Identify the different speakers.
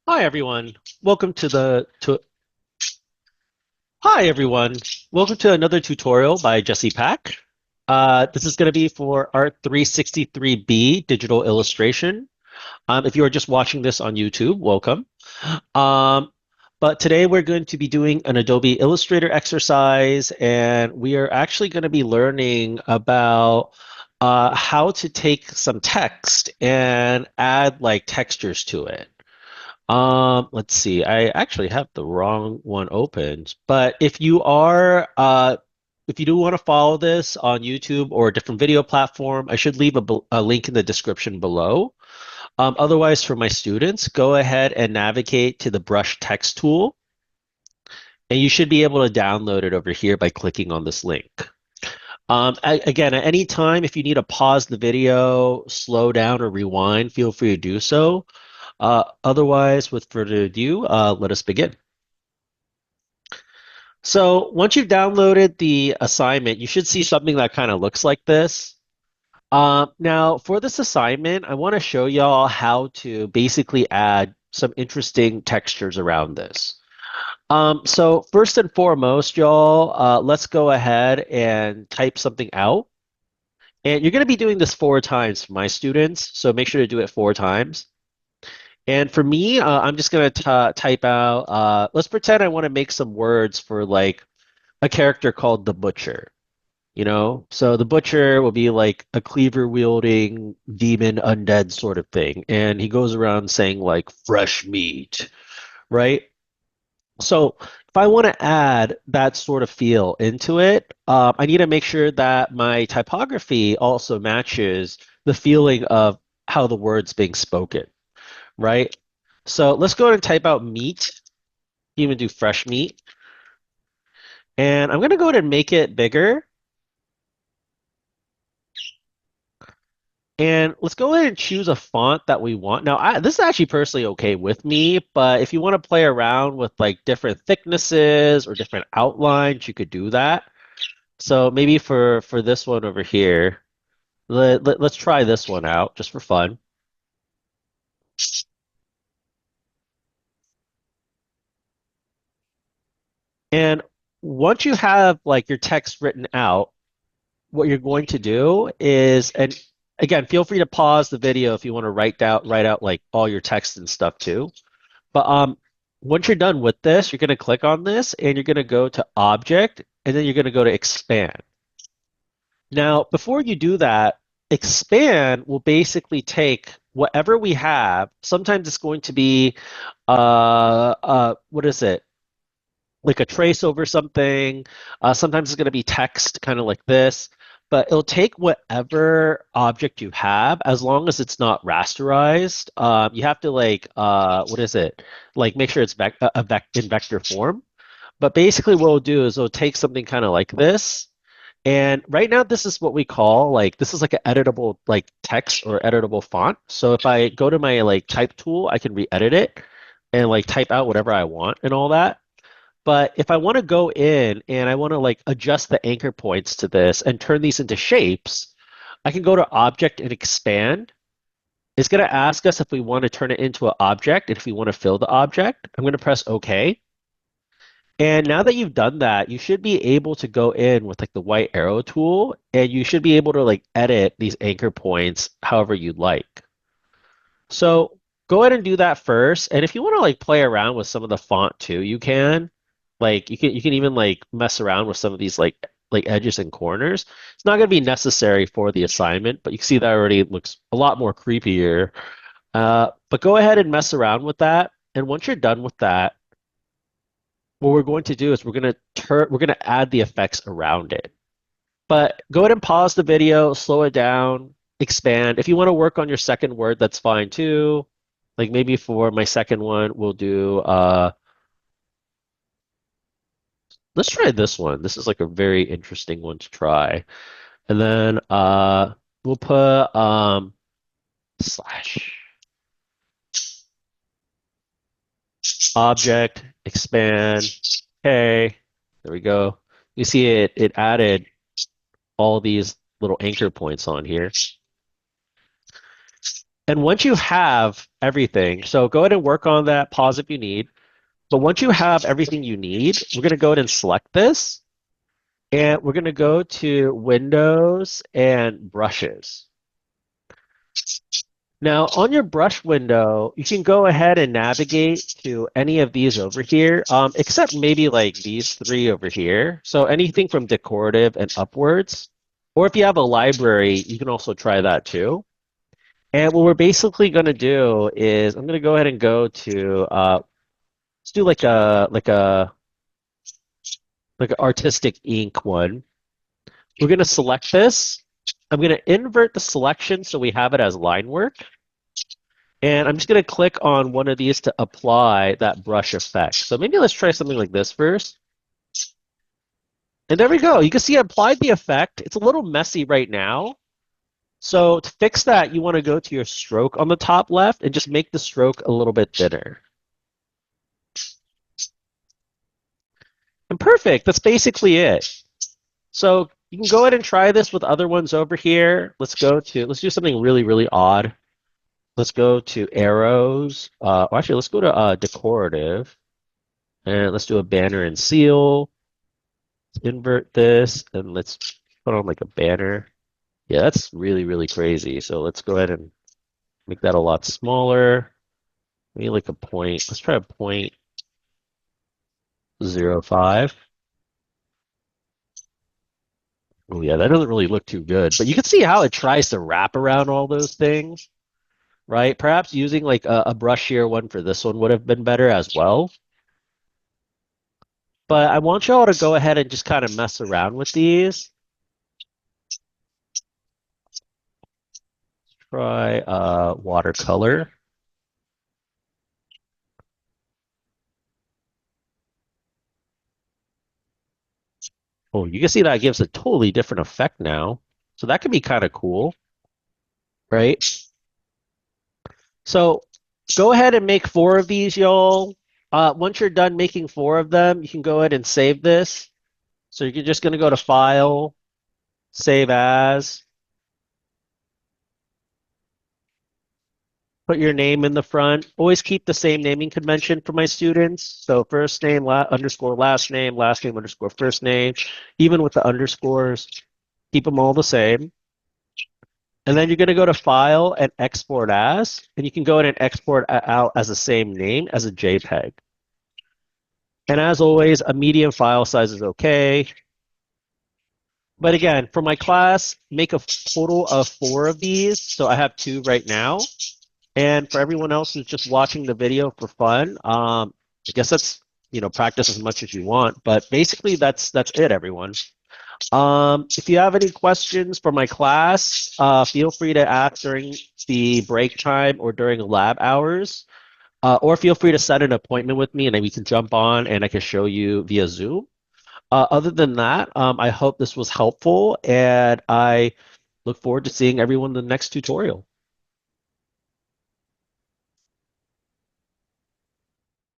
Speaker 1: Hi everyone. Welcome to the to Hi everyone. Welcome to another tutorial by Jesse Pack. This is going to be for ART363B digital illustration. If you are just watching this on YouTube, welcome. Um, but today we're going to be doing an Adobe Illustrator exercise, and we are actually going to be learning about how to take some text and add like textures to it. Let's see. I actually have the wrong one opened. But if you do want to follow this on YouTube or a different video platform, I should leave a link in the description below. Otherwise, for my students, go ahead and navigate to the brush text tool, and you should be able to download it over here by clicking on this link. Again, at any time, if you need to pause the video, slow down, or rewind, feel free to do so. Otherwise, with further ado, let us begin. So once you've downloaded the assignment, you should see something that kind of looks like this. Now, for this assignment, I want to show y'all how to basically add some interesting textures around this. So first and foremost, y'all, let's go ahead and type something out. And you're going to be doing this 4 times for my students, so make sure to do it 4 times. And for me, I'm just going to type out, let's pretend I want to make some words for like a character called the Butcher, you know? So the Butcher will be like a cleaver wielding demon undead sort of thing. And he goes around saying like fresh meat, right? So if I want to add that sort of feel into it, I need to make sure that my typography also matches the feeling of how the word's being spoken, right? So let's go ahead and type out meat, even do fresh meat. And I'm going to go ahead and make it bigger. And let's go ahead and choose a font that we want. Now, this is actually personally okay with me, but if you want to play around with like different thicknesses or different outlines, you could do that. So maybe for this one over here, let's try this one out just for fun. And once you have like your text written out, what you're going to do is, and again, feel free to pause the video if you want to write out like all your text and stuff too. But once you're done with this, you're going to click on this and you're going to go to Object and then you're going to go to Expand. Now, before you do that, Expand will basically take whatever we have. Sometimes it's going to be, what is it? Like a trace over something. Sometimes it's going to be text, kind of like this. But it'll take whatever object you have, as long as it's not rasterized. You have to like, what is it? Like make sure it's in vector form. But basically, what it'll do is it'll take something kind of like this. And right now, this is what we call like this is like an editable like text or editable font. So if I go to my like type tool, I can re-edit it and like type out whatever I want and all that. But if I want to go in and I want to like adjust the anchor points to this and turn these into shapes, I can go to Object and Expand. It's going to ask us if we want to turn it into an object and if we want to fill the object. I'm going to press OK. And now that you've done that, you should be able to go in with like the white arrow tool and you should be able to like edit these anchor points however you'd like. So go ahead and do that first. And if you want to like play around with some of the font too, you can. Like you can even like mess around with some of these like edges and corners. It's not going to be necessary for the assignment, but you can see that already looks a lot more creepier. But go ahead and mess around with that. And once you're done with that, what we're going to do is we're going to add the effects around it. But go ahead and pause the video, slow it down, expand. If you want to work on your second word, that's fine too. Like maybe for my second one, we'll do let's try this one. This is like a very interesting one to try. And then we'll put slash object expand. Okay, there we go. You see it added all these little anchor points on here. And once you have everything, so go ahead and work on that, pause if you need. But once you have everything you need, we're going to go ahead and select this. And we're going to go to Windows and Brushes. Now, on your brush window, you can go ahead and navigate to any of these over here, except maybe like these three over here. So anything from decorative and upwards. Or if you have a library, you can also try that too. And what we're basically going to do is I'm going to go ahead and go to let's do like an artistic ink one. We're going to select this. I'm going to invert the selection so we have it as line work. And I'm just going to click on one of these to apply that brush effect. So maybe let's try something like this first. And there we go. You can see I applied the effect. It's a little messy right now. So to fix that, you want to go to your stroke on the top left and just make the stroke a little bit thinner. And perfect. That's basically it. So you can go ahead and try this with other ones over here. Let's do something really, really odd. Let's go to arrows. Or actually, let's go to decorative. And let's do a banner and seal. Let's invert this and let's put on like a banner. Yeah, that's really, really crazy. So let's go ahead and make that a lot smaller. Maybe like a point. Let's try a 0.05. Oh yeah, that doesn't really look too good. But you can see how it tries to wrap around all those things, right? Perhaps using like a brushier one for this one would have been better as well. But I want y'all to go ahead and just kind of mess around with these. Try watercolor. Oh, you can see that gives a totally different effect now. So that could be kind of cool, right? So go ahead and make 4 of these, y'all. Once you're done making 4 of them, you can go ahead and save this. So you're just going to go to File, Save As, put your name in the front. Always keep the same naming convention for my students. So first name, underscore last name underscore first name. Even with the underscores, keep them all the same. And then you're going to go to File and Export As, and you can go ahead and export out as the same name as a JPEG. And as always, a medium file size is okay. But again, for my class, make a total of 4 of these. So I have 2 right now. And for everyone else who's just watching the video for fun, I guess that's, practice as much as you want. But basically, that's it, everyone. If you have any questions for my class, feel free to ask during the break time or during lab hours. Or feel free to set an appointment with me and then we can jump on and I can show you via Zoom. Other than that, I hope this was helpful and I look forward to seeing everyone in the next tutorial.